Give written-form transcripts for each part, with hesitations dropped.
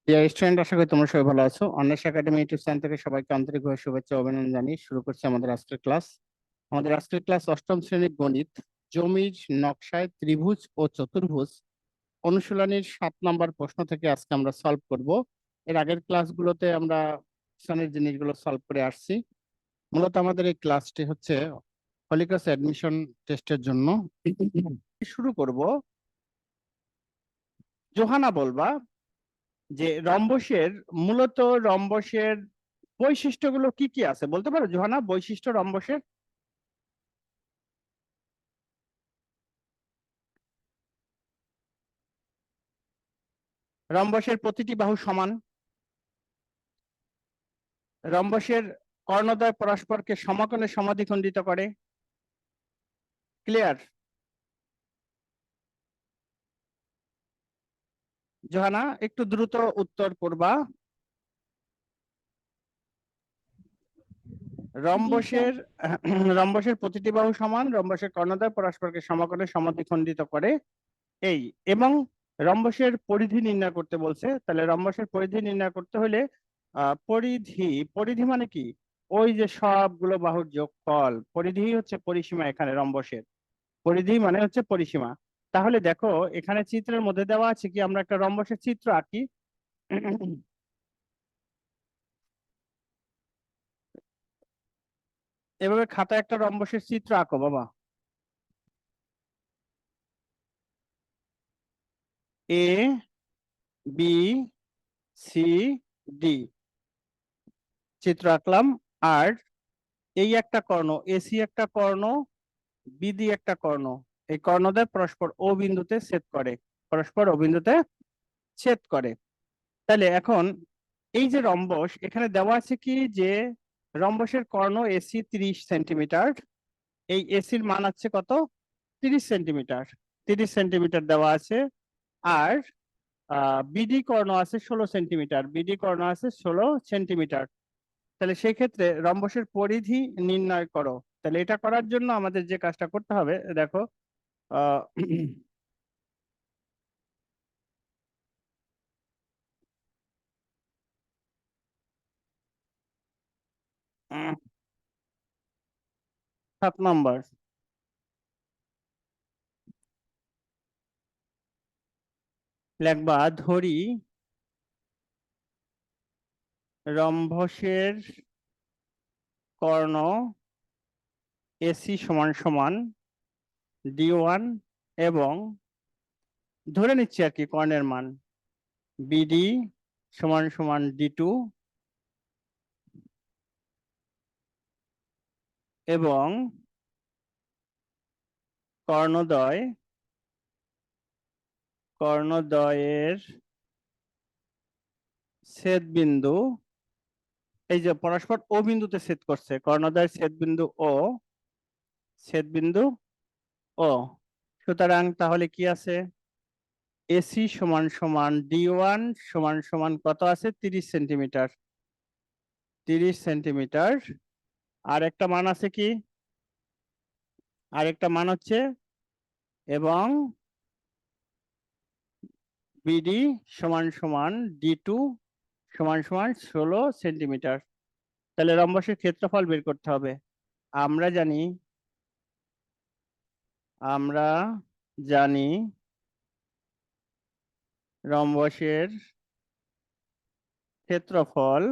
Dear student, আশা করি তোমরা সবাই ভালো আছো। অন্বেষ একাডেমি ইউটিউব চ্যানেল থেকে সবাইকে আন্তরিকভাবে শুভেচ্ছা ও অভিনন্দন জানিয়ে শুরু করছি আমাদের আজকের ক্লাস। আমাদের আজকের ক্লাস অষ্টম শ্রেণীর গণিত, জমির নকশায় ত্রিভুজ ও চতুর্ভুজ অনুশীলনীর 7 নম্বর প্রশ্ন থেকে আজকে আমরা সলভ করব। এর আগের ক্লাসগুলোতে আমরা শ্রেণীর জিনিসগুলো সলভ করে আসছি। মূলত আমাদের এই ক্লাসটি হচ্ছে হলিক্রস অ্যাডমিশন টেস্টের জন্য। শুরু করব। জোহানা বলবা যে মূলত রম্বসের বৈশিষ্ট্যগুলো কি কি আছে, বলতে পারো জোহানা? বৈশিষ্ট্য রম্বসের। রম্বসের প্রতিটি বাহু সমান। রম্বসের কর্ণদ্বয় পরস্পরকে সমকোণে সমাদ্বিখণ্ডিত করে। ক্লিয়ার? জোহানা একটু দ্রুত উত্তর করবা। জি স্যার। রম্বসের রম্বসের প্রতিটি বাহু সমান, রম্বসের কর্ণদ্বয় পরস্পরকে সমকোণে সমাদ্বিখণ্ডিত করে। এই এবং রম্বসের পরিধি নির্ণয় করতে বলছে। তাহলে রম্বসের পরিধি নির্ণয় করতে হলে পরিধি, পরিধি মানে কি? ওই যে সবগুলো বাহুর যোগফল, পরিধি হচ্ছে পরিসীমা। এখানে রম্বসের পরিধি মানে হচ্ছে পরিসীমা। তাহলে দেখো, এখানে চিত্রের মধ্যে দেওয়া আছে কি, আমরা একটা রম্বসের চিত্র আঁকি। এভাবে খাতায় একটা রম্বসের চিত্র আঁকো বাবা। এ, বি, সি, ডি চিত্র আঁকলাম। আর এই একটা কর্ণ এসি, একটা কর্ণ বিডি, একটা কর্ণ। এই কর্ণদ্বয় পরস্পর ও বিন্দুতে ছেদ করে, পরস্পর ও বিন্দুতে ছেদ করে। তাহলে এখন এই যে রম্বস, এখানে দেওয়া আছে কি যে রম্বসের কর্ণ এসি 30 সেন্টিমিটার। এই এসির মান আছে কত? 30 সেন্টিমিটার। 30 সেন্টিমিটার দেওয়া আছে। আর বিডি কর্ণ আছে 16 সেন্টিমিটার। বিডি কর্ণ আছে 16 সেন্টিমিটার। তাহলে সেই ক্ষেত্রে রম্বসের পরিধি নির্ণয় করো। তাহলে এটা করার জন্য আমাদের যে কাজটা করতে হবে, দেখো, আহ 7 নম্বর লেখবা, ধরি রম্বসের কর্ণ এসি সমান সমান D1 এবং ধরে নিচ্ছি আর কি কর্ণের মান বিডি সমান সমান D2 এবং কর্ণদ্বয় কর্ণদ্বয়ের ছেদ বিন্দু, এই যে পরস্পর ও বিন্দুতে ছেদ করছে, কর্ণদ্বয়ের ছেদ বিন্দু ও, ছেদ বিন্দু ও। সুতরাং তাহলে কি আছে? এসি সমান সমান D1 সমান সমান কত আছে? 30 সেন্টিমিটার। 30 সেন্টিমিটার। আর একটা মান আছে কি? আর একটা মান হচ্ছে এবং বিডি সমান সমান D2 সমান সমান 16 সেন্টিমিটার। তাহলে রম্বসের ক্ষেত্রফল বের করতে হবে। আমরা জানি আমরা জানি রম্বসের ক্ষেত্রফল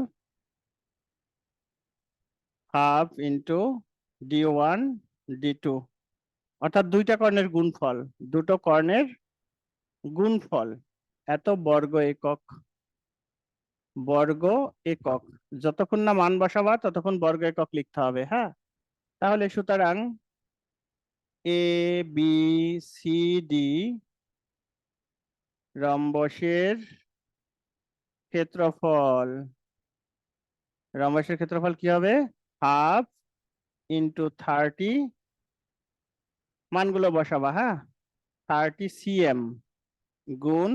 হাফ ইন্টু D1 D2, অর্থাৎ দুইটা কর্ণের গুণফল। দুটো কর্ণের গুণফল এত বর্গ একক। বর্গ একক। যতক্ষণ না মান বসাবা ততক্ষণ বর্গ একক লিখতে হবে। হ্যাঁ, তাহলে সুতরাং এ, বি, সি, ডি রম্বসের ক্ষেত্রফল, রম্বসের ক্ষেত্রফল কি হবে? হাফ ইন্টু 30, মানগুলো বসাবা। হ্যাঁ, 30 cm গুণ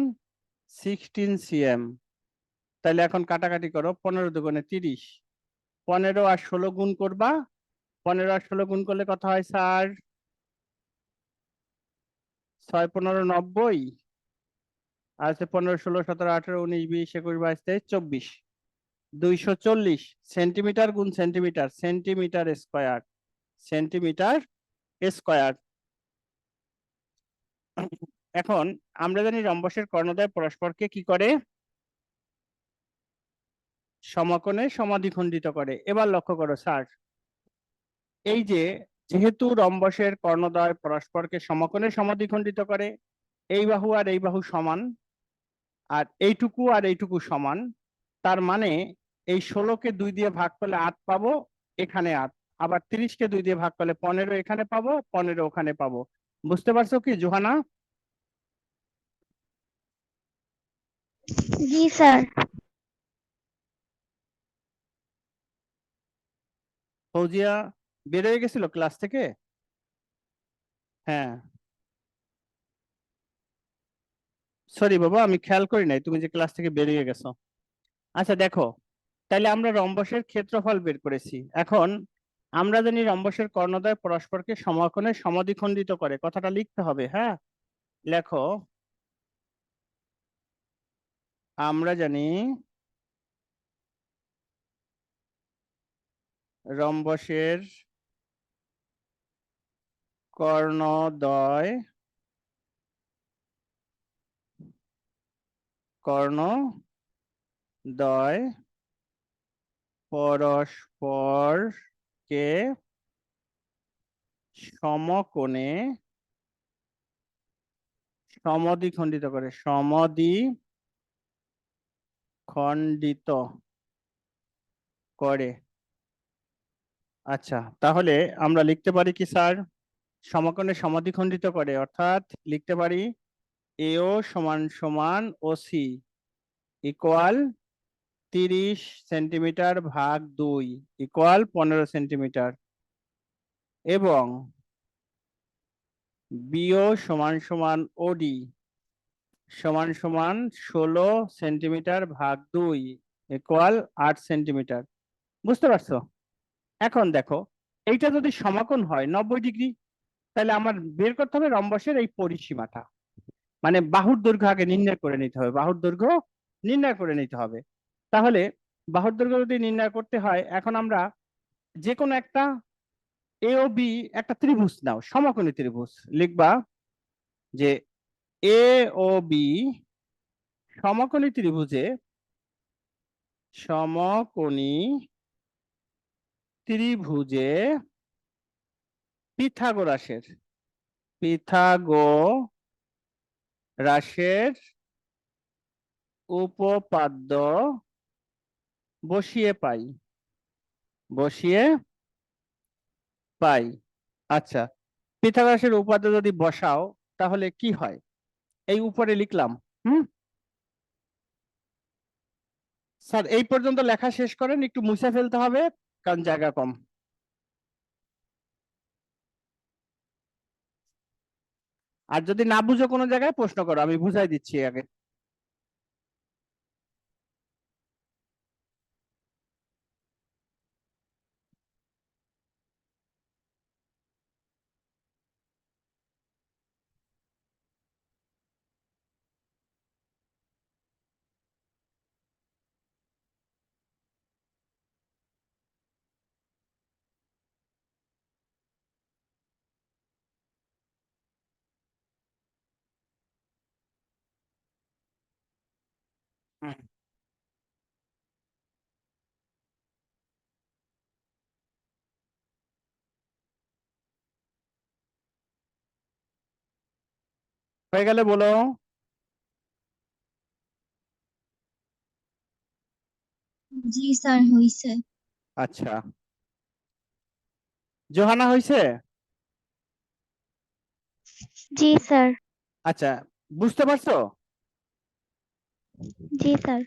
16 cm। তাহলে এখন কাটাকাটি করো, 15 × 2 = 30। 15 আর 16 গুণ করবা। 15 আর 16 গুণ করলে কত হয় স্যার? 6 × 15 = 90। আছে 15, 16, 17, 18, 19, 20, 21, 22, 23, 24, 240 সেন্টিমিটার গুণ centimetre, centimetre square, centimetre square. এখন আমরা জানি রম্বসের কর্ণদ্বয় পরস্পরকে কি করে, সমকোণে সমাদ্বিখণ্ডিত করে। এবার লক্ষ্য করো স্যার, এই যে যেহেতু রম্বসের কর্ণদ্বয় পরস্পরকে সমকোণে সমাদ্বিখণ্ডিত করে, এই বাহু আর এই বাহু সমান, আর এইটুকু আর এইটুকু সমান, তার মানে এই 16কে 2 দিয়ে ভাগ করলে 8 পাবো, এখানে 8, আবার 30কে 2 দিয়ে ভাগ করলে 15 এখানে পাবো, 15 ওখানে পাবো। বুঝতে পারছো কি জোহানা? জি স্যার। ফৌজিয়া বের হয়ে গেছিল ক্লাস থেকে? হ্যাঁ, সরি বাবা, আমি খেয়াল করি নাই তুমি যে ক্লাস থেকে বেরিয়ে গেছো। আচ্ছা দেখো, তাহলে আমরা রম্বসের ক্ষেত্রফল বের করেছি। এখন আমরা জানি রম্বসের কর্ণদ্বয় পরস্পরকে সমকোণে সমদ্বিখণ্ডিত করে, কথাটা লিখতে হবে। হ্যাঁ, লেখো, আমরা জানি রম্বসের কর্ণদ্বয় কর্ণদ্বয় পরস্পরকে সমকোণে সমদ্বিখণ্ডিত করে, সমদ্বিখণ্ডিত করে। আচ্ছা, তাহলে আমরা লিখতে পারি কি স্যার, সমকোণে সমদ্বিখণ্ডিত করে, অর্থাৎ লিখতে পারি এও সমান সমান ওসি ইকুয়াল 30 সেন্টিমিটার ভাগ 2 ইকুয়াল 15 সেন্টিমিটার, এবং বিও সমান সমান ওডি সমান সমান 16 সেন্টিমিটার ভাগ 2 ইকুয়াল 8 সেন্টিমিটার। বুঝতে পারছো? এখন দেখো, এইটা যদি সমকোণ হয় 90 ডিগ্রি, তাহলে আমার বের করতে হবে রম্বসের এই পরিসীমাটা, মানে বাহুর দৈর্ঘ্য আগে নির্ণয় করে নিতে হবে, বাহুর দৈর্ঘ্য নির্ণয় করে নিতে হবে। তাহলে বাহুর দৈর্ঘ্য যদি নির্ণয় করতে হয়, এখন আমরা যে কোনো একটা এ ও বি একটা ত্রিভুজ নাও, সমকোণী ত্রিভুজ, লিখবা যে এ ও বি সমকোণী ত্রিভুজে, সমকোণী ত্রিভুজে পিথাগোরাসের পিথাগোরাসের উপপাদ্য বসিয়ে পাই, বসিয়ে পাই। আচ্ছা, পিথাগোরাসের উপপাদ্য যদি বসাও তাহলে কি হয়, এই উপরে লিখলাম। হুম স্যার, এই পর্যন্ত লেখা শেষ করেন, একটু মুছে ফেলতে হবে কারণ জায়গা কম। আর যদি না বুঝো কোনো জায়গায় প্রশ্ন করো, আমি বুঝাই দিচ্ছি আগে। হুম, হয়ে গেলে বলো। জি স্যার, হইছে। আচ্ছা, জোহানা হয়েছে? জি স্যার। আচ্ছা, বুঝতে পারছো? জি স্যার।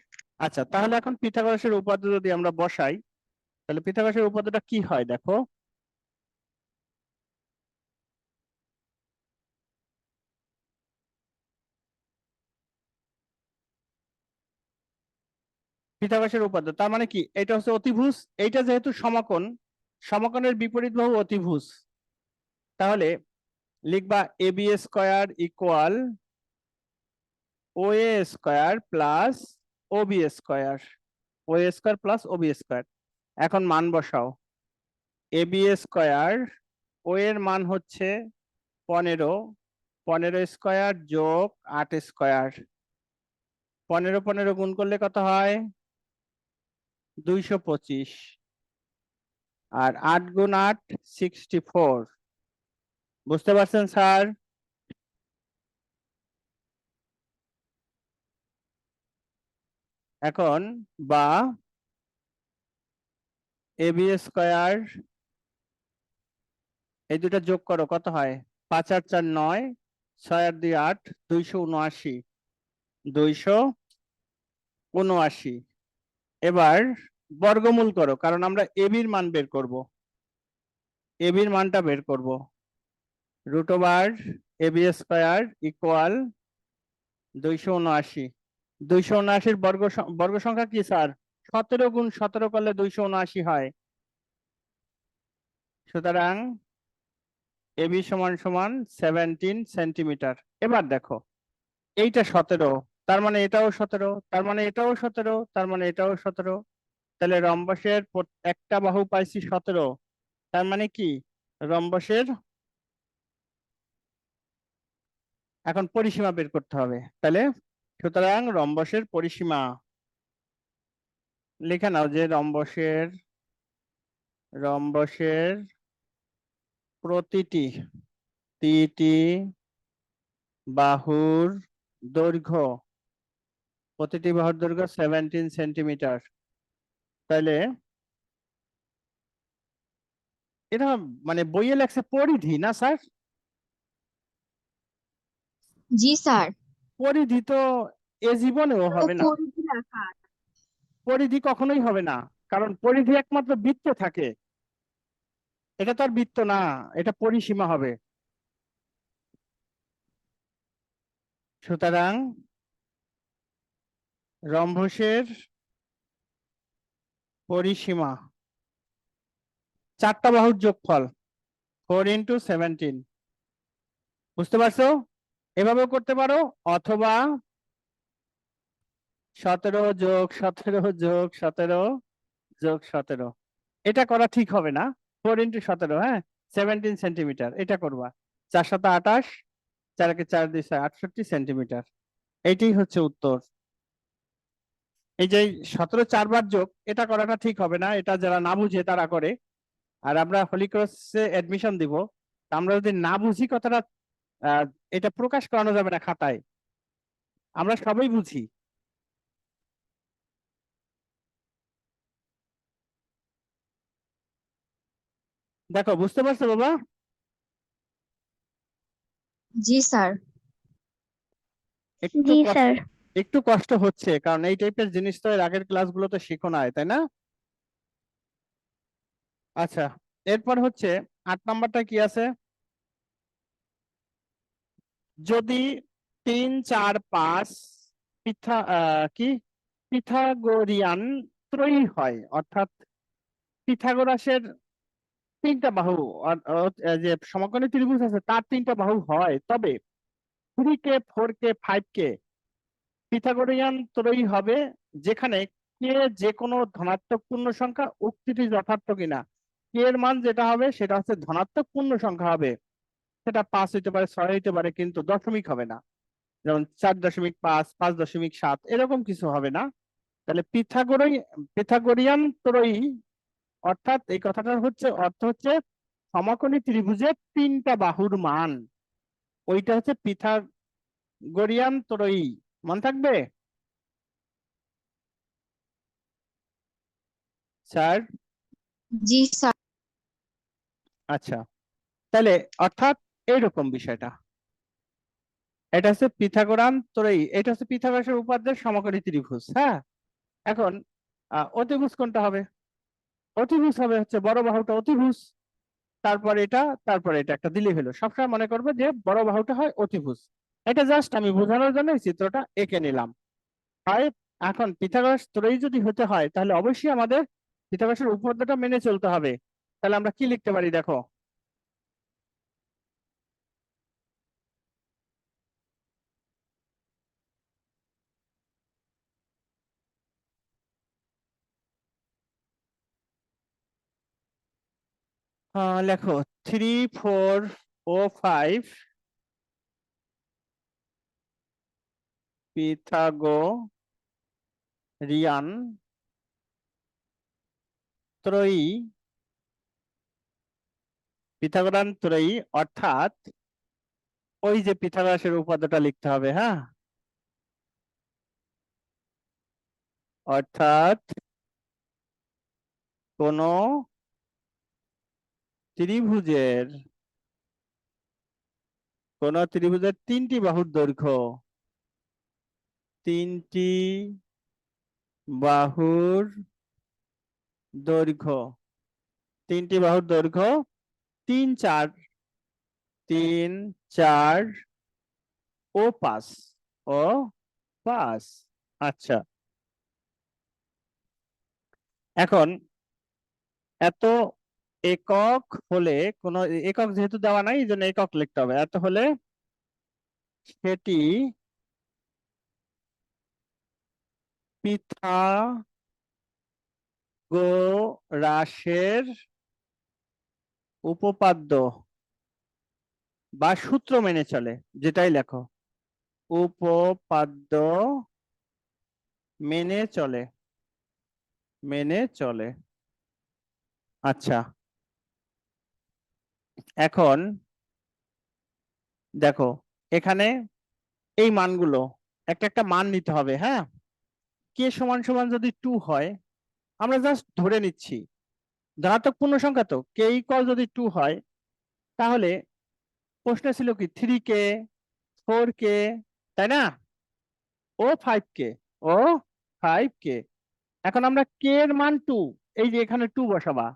আচ্ছা, তাহলে এখন পিথাগোরাসের উপপাদ্য যদি আমরা বসাই, তাহলে পিথাগোরাসের উপপাদ্যটা কি হয় দেখো। পিথাগোরাসের উপপাদ্য তার মানে কি, এটা হচ্ছে অতিভুজ, এইটা যেহেতু সমকোণ, সমকোণের বিপরীত বাহু অতিভুজ, তাহলে লিখবা A B square equal O A square plus O B square, O A square plus O B square. এখন মান বসাও। এ বি স্কোয়ার, ও এর মান হচ্ছে 15, 15 স্কোয়ার যোগ 8 স্কোয়ার, 15 15 গুণ করলে কত হয়? 225। আর 8 গুণ 8 64। বুঝতে পারছেন স্যার? এখন বা এ বি স্কোয়ার, এই দুটো যোগ করো, কত হয়? 5 আর 4 9, 6 আর 2 8, 279, 279। এবার বর্গমূল করো, কারণ আমরা এবির মান বের করব, এবির মানটা বের করব। Root over A B square equal 279। 279 বর্গ সংখ্যা কি স্যার? 17 গুণ 17 করলে 279 হয়। সুতরাং এবি সমান সমান 17 সেন্টিমিটার। এবার দেখো, এইটা 17, তার মানে এটাও 17, তার মানে এটাও 17, তার মানে এটাও 17। তাহলে রম্বসের একটা বাহু পাইছি 17, তার মানে কি রম্বসের এখন পরিসীমা বের করতে হবে। তাহলে সুতরাং রম্বসের পরিসীমা লিখে নাও যে রম্বসের প্রতিটি তিনটি বাহুর দৈর্ঘ্য, প্রতিটি বাহুর দৈর্ঘ্য 17 সেন্টিমিটার। তাহলে এটা মানে বইয়ে লেখছে পরিধি না স্যার? জি স্যার। পরিধি তো এ জীবনেও হবে না, পরিধির আকার। পরিধি কখনোই হবে না, কারণ পরিধি একমাত্র বৃত্তে থাকে, এটা তো আর বৃত্ত না, এটা পরিসীমা হবে। সুতরাং রম্বসের পরিসীমা 4টা বাহুর যোগফল 4 × 17। বুঝতে পারছো? এভাবেও করতে পারো, অথবা 17 যোগ 17 যোগ 17 যোগ 17। এটা করা ঠিক হবে না। 4 × 17, হ্যাঁ, 17 সেন্টিমিটার, এটা করবা। 4 7 28, 4 × 4 2 68 সেন্টিমিটার। এইটাই হচ্ছে উত্তর। এই যে 17 4 বার যোগ, এটা করাটা ঠিক হবে না, এটা যারা না বুঝে তারা করে। আর আমরা হোলি ক্রসে অ্যাডমিশন দিব, তা আমরা যদি না বুঝি কথাটা, আহ, এটা প্রকাশ করানো যাবে না খাতায়, আমরা সবাই বুঝি। দেখো, বুঝতে পারছো বাবা? জি স্যার। একটু জি কষ্ট, স্যার। একটু কষ্ট হচ্ছে, কারণ এই টাইপের জিনিস তো এর আগের ক্লাসগুলোতে শেখো নাই, তাই না? আচ্ছা, এরপর হচ্ছে 8 নাম্বারটা কি আছে? যদি 3 4 5 কি পিথাগোরিয়ান ত্রয়ী হয়, অর্থাৎ পিথাগোরাসের 3টা বাহু, যে সমকোণী ত্রিভুজ আছে তার 3টা বাহু হয়, তবে 3K 4K 5K পিথাগোরিয়ান ত্রয়ী হবে, যেখানে কে যে কোনো ধনাত্মক পূর্ণ সংখ্যা, উক্তিটি যথার্থ কিনা। কে এর মান যেটা হবে সেটা হচ্ছে ধনাত্মক পূর্ণ সংখ্যা হবে, সেটা 5 হইতে পারে, 6 হইতে পারে, কিন্তু দশমিক হবে না। যেমন 4.5, 5.7 এরকম কিছু হবে না। তাহলে পিথাগোরিয়ান ত্রয়ী, অর্থাৎ এই কথাটার হচ্ছে অর্থ হচ্ছে সমকোণী ত্রিভুজের 3টা বাহুর মান, ওইটা হচ্ছে পিথাগোরিয়ান ত্রয়ী। মনে থাকবে স্যার? জি স্যার। আচ্ছা, তাহলে অর্থাৎ এইরকম বিষয়টা, এটা হচ্ছে পিথাগোরান ত্রয়ী, এটা হচ্ছে পিথাগোরাসের উপপাদ্যের সমকোণী ত্রিভুজ। হ্যাঁ, এখন অতিভুজ কোনটা হবে? অতিভুজ হবে হচ্ছে বড় বাহুটা অতিভুজ, তারপর এটা, তারপর এটা একটা দিলেই হলো। সবসময় মনে করবে যে বড় বাহুটা হয় অতিভুজ। এটা জাস্ট আমি বোঝানোর জন্য এই চিত্রটা এঁকে নিলাম। হয়, এখন পিথাগোরাস ত্রয়ী যদি হতে হয় তাহলে অবশ্যই আমাদের পিথাগোরাসের উপপাদ্যটা মেনে চলতে হবে। তাহলে আমরা কি লিখতে পারি দেখো, লেখো 3, 4 ও 5 পিথাগোরিয়ান ত্রয়ী অর্থাৎ ওই যে পিথাগোরাসের উপপাদ্যটা লিখতে হবে, হ্যাঁ, অর্থাৎ কোন ত্রিভুজের তিনটি বাহুর দৈর্ঘ্য তিনটি বাহুর দৈর্ঘ্য 3, 4 3, 4 ও 5 ও 5। আচ্ছা, এখন এত একক হলে, কোন একক যেহেতু দেওয়া নাই এই জন্য একক লিখতে হবে, এত হলে সেটি পিথাগোরাসের উপপাদ্য বা সূত্র মেনে চলে, যেটাই লেখো, উপপাদ্য মেনে চলে। আচ্ছা, এখন দেখো এখানে এই মানগুলো একটা একটা মান নিতে হবে, হ্যাঁ। কে সমান সমান যদি 2 হয়, আমরা জাস্ট ধরে নিচ্ছি ধনাত্মক পূর্ণ সংখ্যা, তো কে ইকুয়াল যদি 2 হয়, তাহলে প্রশ্ন ছিল কি 3K, 4K, তাই না, ও 5K, ও 5K। এখন আমরা কে এর মান 2, এই যে এখানে 2 বসাবা,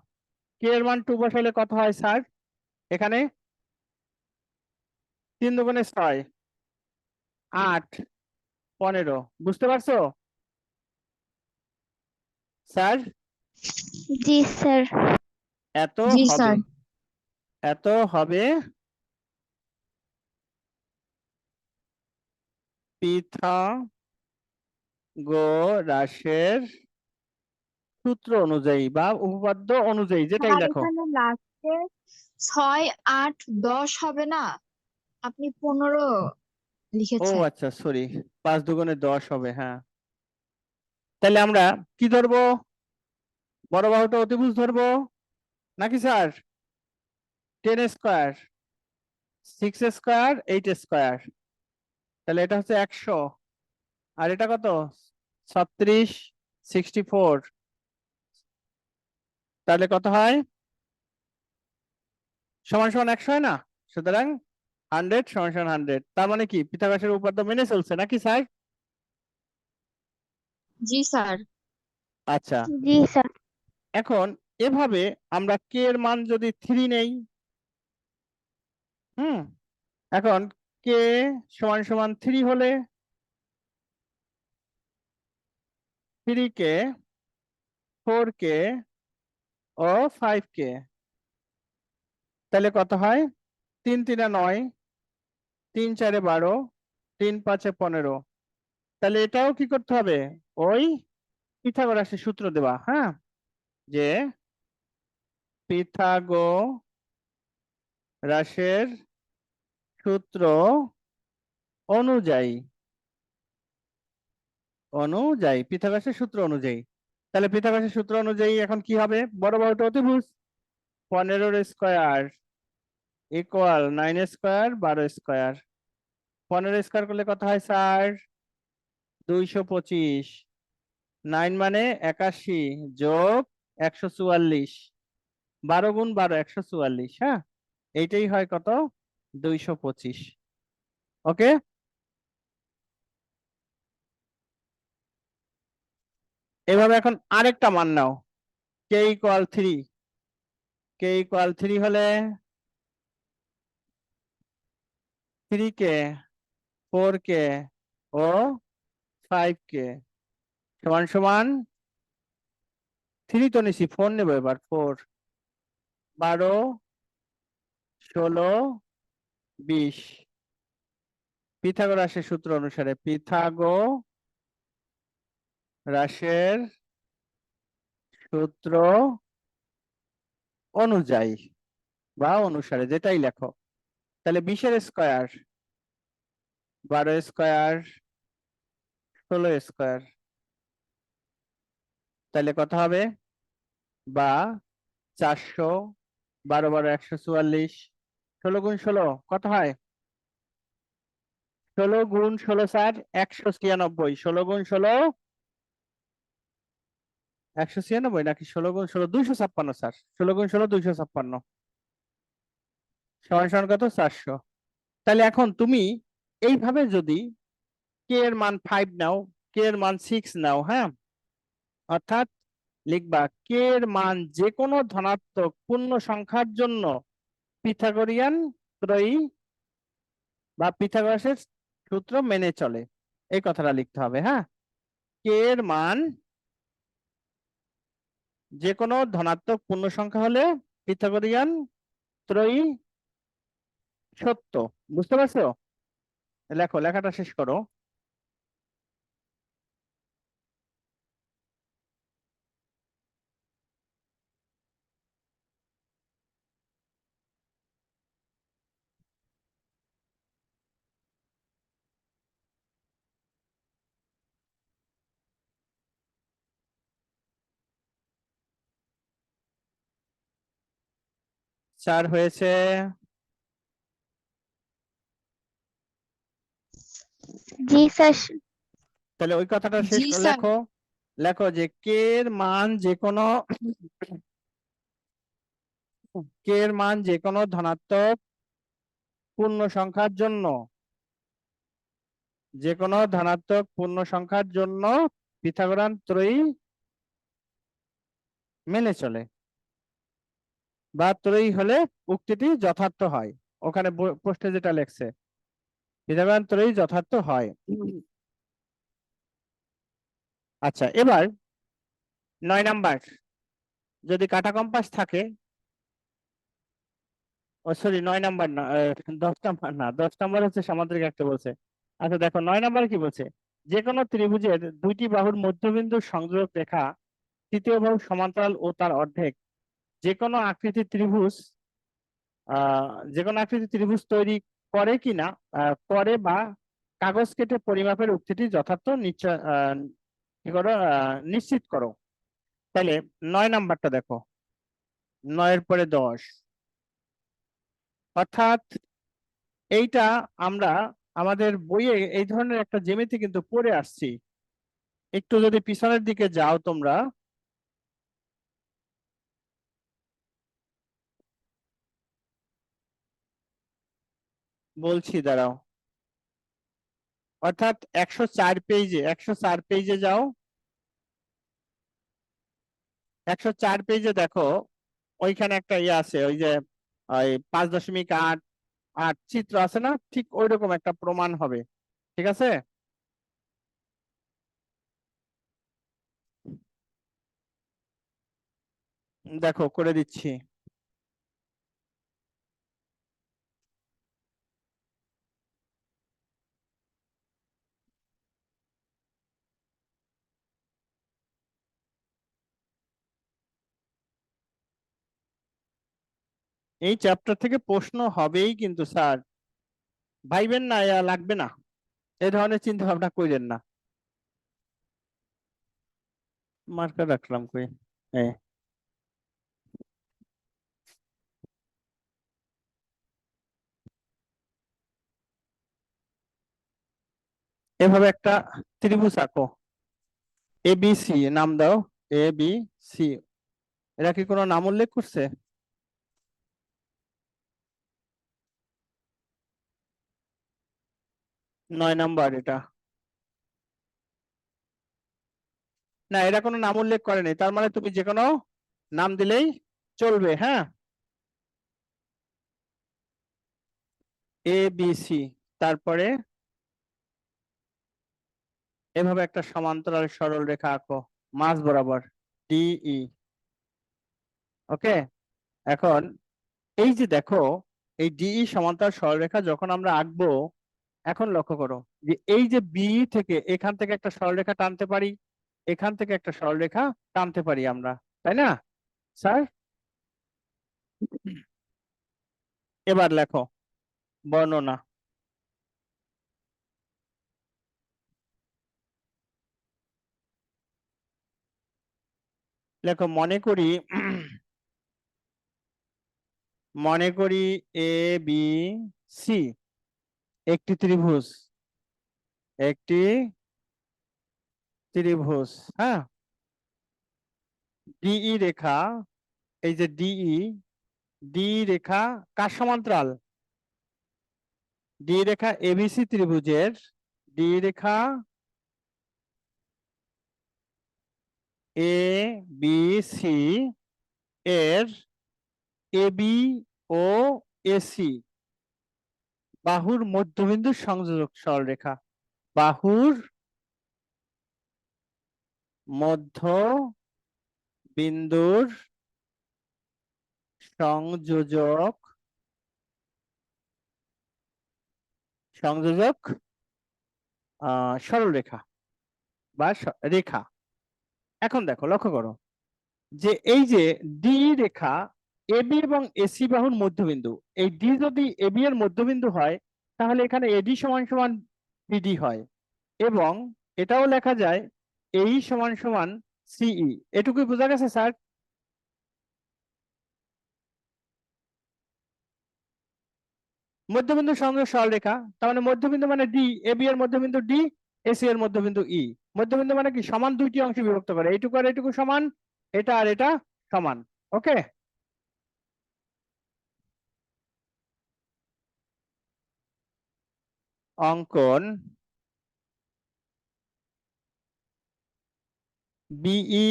কে এর মান 2 বসাইলে কত হয় স্যার? এখানে 3 দুগুণে 6, 8, 15, বুঝতে পারছো স্যার? জি স্যার। এত জি হবে, স্যার। এত হবে পিথাগোরাসের সূত্র অনুযায়ী বা উপপাদ্য অনুযায়ী, যেটাই স্যার লেখো। এখানে লাস্টে 6, 8, 10 হবে না, আপনি 15 ও লিখেছেন। আচ্ছা, সরি, 5 দুগুণে 10 হবে, হ্যাঁ। তাহলে আমরা কি ধরবো? বড় বাহুটা অতিভুজ ধরবো নাকি স্যার? 10 স্কোয়ার, 6 স্কোয়ার, 8 স্কোয়ার, তাহলে এটা হচ্ছে 100, আর এটা কত? 36, 64, তাহলে কত হয়? সমান সমান 100 হয় না? সুতরাং 100 সমান সমান 100, তার মানে কি পিথাগোরাসের উপপাদ্য মেনে চলছে নাকি স্যার? জি স্যার। আচ্ছা, জি স্যার। এখন এভাবে আমরা কে এর মান যদি 3 নেই, হুম, এখন কে সমান সমান 3 হলে 3K, 4K ও 5K, তাহলে কত হয়? 3 3 9, 3 4 12, 3 5 15, তাহলে এটাও কি করতে হবে? ওই পিথাগোরাসের সূত্র দেবা, হ্যাঁ, যে পিথাগোরাসের সূত্র অনুযায়ী, পিথাগোরাসের সূত্র অনুযায়ী, তাহলে পিথাগোরাসের সূত্র অনুযায়ী এখন কি হবে? বড় বাহুটা অতিভুজ, 15 square equal 9 square, 12 square, 15 square করলে কত হয় স্যার? 225, 9 মানে 81 যোগ 144, 12 গুণ 12, 144, হ্যাঁ, এইটাই হয় কত? 225। ওকে, এভাবে এখন আরেকটা মান নাও, কে ইকুয়াল 3, হলে 3K, 4K ও 5K সমান সমান 3 তো নিছি, 4 নেবো এবার, 4, 12, 16, 20, পিথাগোরাসের সূত্র অনুসারে, সূত্র অনুযায়ী বা অনুসারে যেটাই লেখো। তাহলে 20-এর স্কয়ার 12 স্কয়ার 16 স্কয়ার, তাহলে কত হবে? বা 400, 12 12 144, 16 গুণ 16 কত হয়? 16 গুণ 16 স্যার 196, 16 গুণ 16 196 নাকি 16 গুণ 16 256 স্যার, 16 গুণ 16 256 সমান সমান কত? 400। তাহলে এখন তুমি এইভাবে যদি কে এর মান 5 নাও, কে এর মান 6 নাও, হ্যাঁ, অর্থাৎ লিখবা কে এর মান যে কোনো ধনাত্মক পূর্ণ সংখ্যার জন্য পিথাগোরিয়ান ত্রয়ী বা পিথাগোরাসের সূত্র মেনে চলে, এই কথাটা লিখতে হবে। হ্যাঁ, কে এর মান যে কোনো ধনাত্মক পূর্ণ সংখ্যা হলে পিথাগোরিয়ান ত্রয়ী সত্য। বুঝতে পারছো? লেখো, লেখাটা শেষ করো। চার হয়েছে। জি স্যার। তাহলে ওই কথাটা শেষ জি স্যার। লেখো। লেখো যে কে এর মান যে কোনো কে এর মান যে কোনো ধনাত্মক পূর্ণ সংখ্যার জন্য, যে কোনো ধনাত্মক পূর্ণ সংখ্যার জন্য পিথাগোরান ত্রয়ী মেনে চলে, বা ত্রয়ী হলে উক্তিটি যথার্থ হয়। ওখানে পোস্টে যেটা লেখছে পিথাগোরান ত্রয়ী যথার্থ হয়। আচ্ছা, এবার 9 নাম্বার, যদি কাটা কম্পাস থাকে, ও সরি 9 নাম্বার না, 10 নাম্বার না, 10 নাম্বার হচ্ছে সামান্তরিক একটা বলছে। আচ্ছা দেখো 9 নাম্বার কি বলছে, যে কোনো ত্রিভুজের দুইটি বাহুর মধ্যবিন্দু সংযোগ রেখা তৃতীয় বাহু সমান্তরাল ও তার অর্ধেক যে কোনো আকৃতির ত্রিভুজ যে কোনো আকৃতির ত্রিভুজ তৈরি করে কিনা করে বা কাগজ কেটে পরিমাপের উক্তিটি যথার্থ নিশ্চয় কি করো, নিশ্চিত করো। তাহলে 9 নাম্বারটা দেখো, 9 এর পরে 10, অর্থাৎ এইটা আমরা আমাদের বইয়ে এই ধরনের একটা জ্যামিতি কিন্তু পড়ে আসছি। একটু যদি পিছনের দিকে যাও তোমরা, বলছি দাঁড়াও, অর্থাৎ 104 পেজে যাও, 104 পেজে দেখো, ওইখানে একটা ইয়ে আছে, ওই যে ওই 5.8 চিত্র আছে না, ঠিক ওই রকম একটা প্রমাণ হবে। ঠিক আছে, দেখো করে দিচ্ছি। এই চ্যাপ্টার থেকে প্রশ্ন হবেই কিন্তু স্যার, ভাইবেন না লাগবে না, এই ধরনের চিন্তা ভাবনা কইরেন না। মার্কার রাখলাম কই, হ্যাঁ, এভাবে একটা ত্রিভুজ আঁকো, এ বি সি নাম দাও, এ বি সি। এরা কি কোনো নাম উল্লেখ করছে? 9 নাম্বার এটা, না এরা কোনো নাম উল্লেখ করেনি, তার মানে তুমি যে কোনো নাম দিলেই চলবে। হ্যাঁ, এ বি সি, তারপরে এভাবে একটা সমান্তরাল সরল রেখা আঁকো মাঝ বরাবর, ডিই। ওকে, এখন এই যে দেখো, এই ডিই সমান্তরাল সরলরেখা যখন আমরা আঁকবো, এখন লক্ষ্য করো যে এই যে বি থেকে এখান থেকে একটা সরলরেখা টানতে পারি, এখান থেকে একটা সরলরেখা টানতে পারি আমরা, তাই না স্যার? এবার লেখো বর্ণনা। লেখো মনে করি এ বি সি একটি ত্রিভুজ, একটি ত্রিভুজ। হ্যাঁ, ডিই রেখা, এই যে ডি রেখা কার সমান্তরাল? ডি রেখা এবিসি ত্রিভুজের, D Rekha A B C এর এবি ও এসি বাহুর মধ্যবিন্দু সংযোজক সরলরেখা, বাহুর মধ্য বিন্দুর সংযোজক সরলরেখা বা রেখা। এখন দেখো, লক্ষ্য করো যে এই যে ডি রেখা এবি এবং এসি বাহুর মধ্যবিন্দু, এই ডি যদি এবি এর মধ্যবিন্দু হয় তাহলে এখানে এডি সমান সমান বিডি হয়, এবং এটাও লেখা যায় এই সমান সমান সিই। এটুকুই বোঝা গেছে স্যার? মধ্যবিন্দু সংযোগ সরলরেখা, তার মানে মধ্যবিন্দু মানে ডি, এবি এর মধ্যবিন্দু ডি, এসি এর মধ্যবিন্দু ই। মধ্যবিন্দু মানে কি? সমান দুইটি অংশে বিভক্ত করে, এইটুকু আর এইটুকু সমান, এটা আর এটা সমান। ওকে, অঙ্কন বিই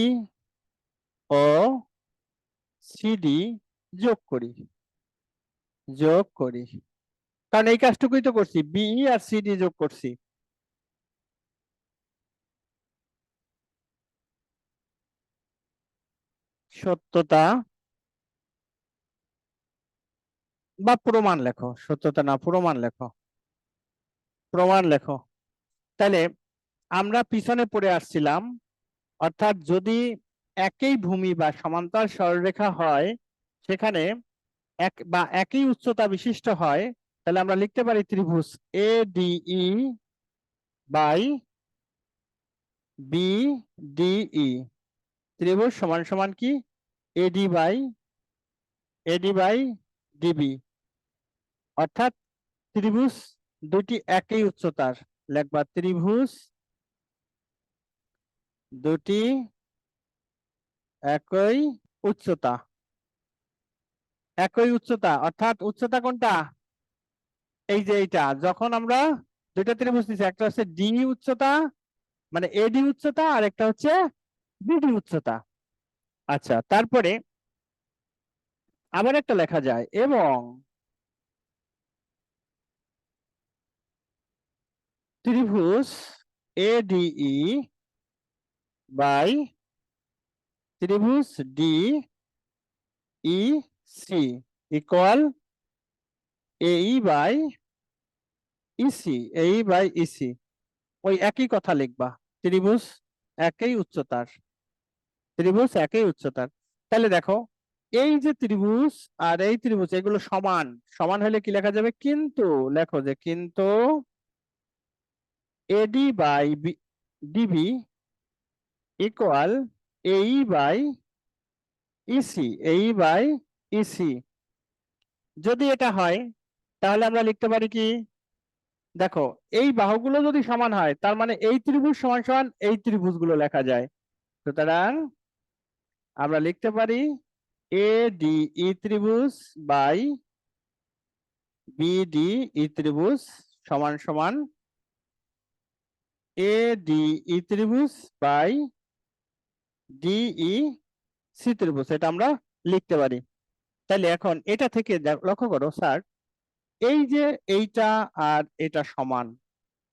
ও সিডি যোগ করি, কারণ এই কাজটুকুই তো করছি, বিই আর সিডি যোগ করছি। সত্যতা বা প্রমাণ লেখো, সত্যতা না প্রমাণ লেখো, প্রমাণ লেখো। তাহলে আমরা পিছনে পড়ে আসছিলাম, অর্থাৎ যদি একই ভূমি বা সমান্তরাল সরলরেখা হয়, সেখানে এক বা একই উচ্চতা বিশিষ্ট হয়, তাহলে আমরা লিখতে পারি ত্রিভুজ এ ডিই বাই বি ডিই, ত্রিভুজ সমান সমান কি এডি বাই ডিবি, অর্থাৎ ত্রিভুজ দুটি একই উচ্চতার। লেখবা ত্রিভুজ দুটি একই উচ্চতা, একই উচ্চতা অর্থাৎ উচ্চতা কোনটা? এই যে এইটা, যখন আমরা দুইটা ত্রিভুজ নিচ্ছি, একটা হচ্ছে ডি উচ্চতা মানে এডি উচ্চতা, আর একটা হচ্ছে বিডি উচ্চতা। আচ্ছা, তারপরে আবার একটা লেখা যায়, এবং ত্রিভুজ এডিই বাই ত্রিভুজ ডি ই সি ইকুয়াল এই বাই ইসি, এই বাই ইসি, ওই একই কথা লিখবা, ত্রিভুজ একই উচ্চতার, ত্রিভুজ একই উচ্চতার। তাহলে দেখো, এই যে ত্রিভুজ আর এই ত্রিভুজ এগুলো সমান, সমান হলে কি লেখা যাবে? কিন্তু লেখো যে কিন্তু এডি বাই ডিবি ইকুয়াল এই বাই ইসি, এই বাই ইসি। যদি এটা হয় তাহলে আমরা লিখতে পারি কি? দেখো, এই বাহুগুলো যদি সমান হয় তার মানে এই ত্রিভুজ সমান সমান এই ত্রিভুজগুলো লেখা যায়। সুতরাং আমরা লিখতে পারি এ ডি ই ত্রিভুজ বাই বিডি ই ত্রিভুজ সমান সমান এ ডি ই ত্রিভুজ বাই ডিই সি ত্রিভুজ, এটা আমরা লিখতে পারি। তাহলে এখন এটা থেকে লক্ষ্য করো স্যার, এই যে এইটা আর এটা সমান,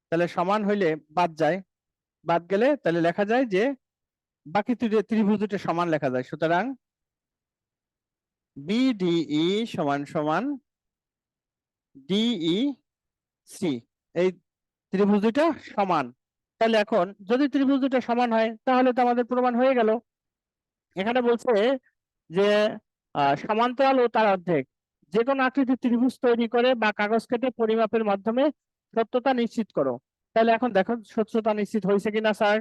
তাহলে সমান হইলে বাদ যায়, বাদ গেলে তাহলে লেখা যায় যে বাকি ত্রিভুজ দুটো সমান লেখা যায়। সুতরাং বিডিই সমান সমান ডিই সি, এই ত্রিভুজ দুটো সমান। তাহলে এখন যদি ত্রিভুজ দুটো সমান হয় তাহলে তো আমাদের প্রমাণ হয়ে গেল। এখানে বলছে যে সমান্তরাল ও তার অর্ধেক, যে কোনো আকৃতির ত্রিভুজ তৈরি করে বা কাগজ কেটে পরিমাপের মাধ্যমে সত্যতা নিশ্চিত করো। তাহলে এখন দেখো সত্যতা নিশ্চিত হয়েছে কিনা স্যার?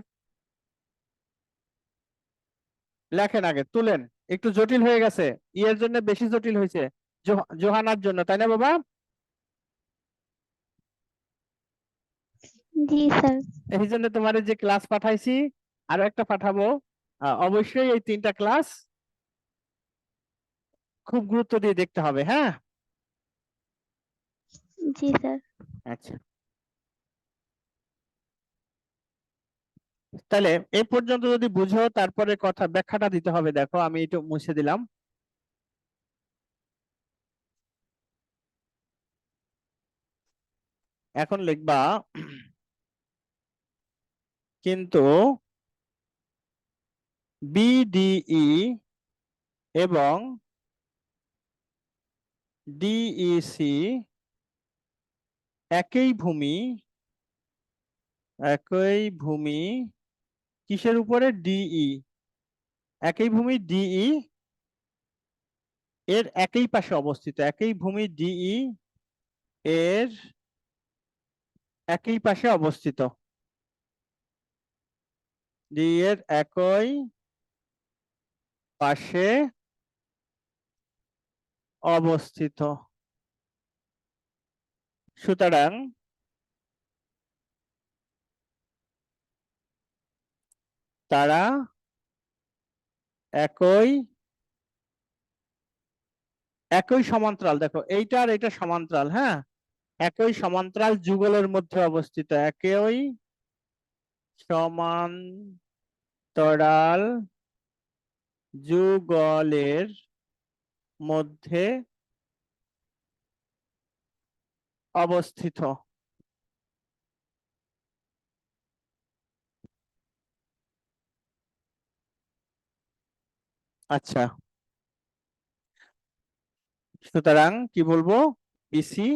লেখেন আগে, তুলেন। একটু জটিল হয়ে গেছে, ইয়ের জন্য বেশি জটিল হয়েছে, জোহানার জন্য, তাই না বাবা? জি স্যার। এই জন্য তোমার যে ক্লাস পাঠাইছি আরো একটা পাঠাবো, অবশ্যই এই 3টা ক্লাস খুব গুরুত্ব দিয়ে দেখতে হবে, হ্যাঁ? জি স্যার। আচ্ছা, তাহলে এই পর্যন্ত যদি বুঝো তারপরে কথা ব্যাখ্যাটা দিতে হবে। দেখো আমি একটু মুছে দিলাম। এখন লিখবা কিন্তু বিডিই এবং ডিইসি একই ভূমি কিসের উপরে? ডিই, একই ভূমি ডিই এর একই পাশে অবস্থিত। একই ভূমি ডিই এর একই পাশে অবস্থিত। ডি এর একই পাশে অবস্থিত। সুতরাং তারা একই সমান্তরাল। দেখো এইটা আর এটা সমান্তরাল, হ্যাঁ? একই সমান্তরাল যুগলের মধ্যে অবস্থিত। একই সমান্তরাল যুগলের মধ্যে অবস্থিত। আচ্ছা, সুতরাং কি বলবো? বিসি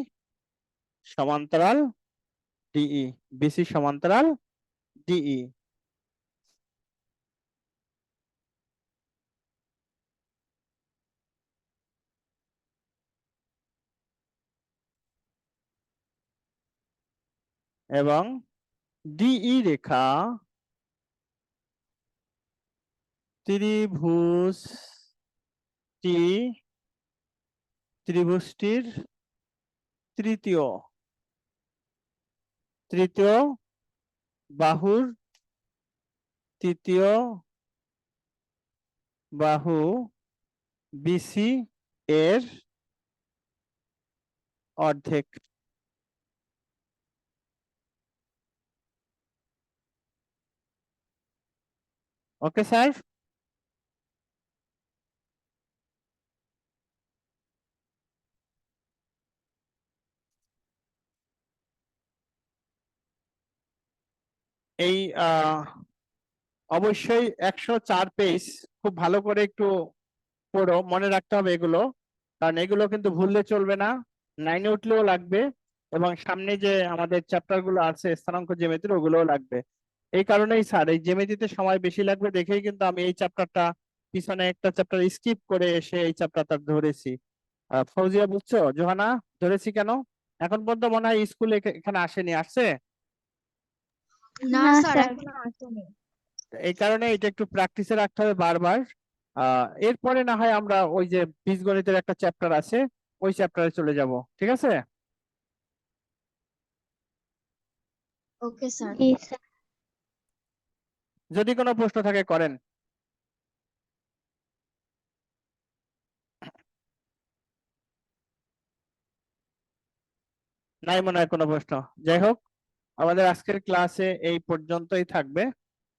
সমান্তরাল ডিই, বিসি সমান্তরাল ডিই। এবং ডিই রেখা ত্রিভুজটির তৃতীয় বাহুর তৃতীয় বাহু বিসি এর অর্ধেক। Okay sir? এই অবশ্যই 104 পেজ খুব ভালো করে একটু পড়ো, মনে রাখতে হবে এগুলো, কারণ এগুলো কিন্তু ভুললে চলবে না, 9-এ উঠলেও লাগবে, এবং সামনে যে আমাদের চ্যাপ্টার গুলো আছে স্থানাঙ্ক জ্যামিতির, ওগুলোও লাগবে। এই কারণেই স্যার এই জ্যামিতিতে সময় বেশি লাগবে দেখেই কিন্তু আমি এই চ্যাপ্টারটা পিছনে একটা চ্যাপ্টার স্কিপ করে এসে এই চ্যাপ্টারটা ধরেছি। ফৌজিয়া বুঝছো? জোহানা, ধরেছি কেন? এখন পর্যন্ত মনে হয় স্কুলে এখানে আসেনি, আসছে? না না স্যার, স্যার। এখনো আসেনি। এই কারণে এটা একটু প্র্যাকটিসে রাখতে হবে বারবার। এরপরে না হয় আমরা ওই যে বীজগণিতের একটা চ্যাপ্টার আছে, ওই চ্যাপ্টারে চলে যাব, ঠিক আছে? Okay sir. জি স্যার। যদি কোনো প্রশ্ন থাকে করেন। নাই মনে হয় কোনো প্রশ্ন। যাই হোক, আমাদের আজকের ক্লাসে এই পর্যন্তই থাকবে।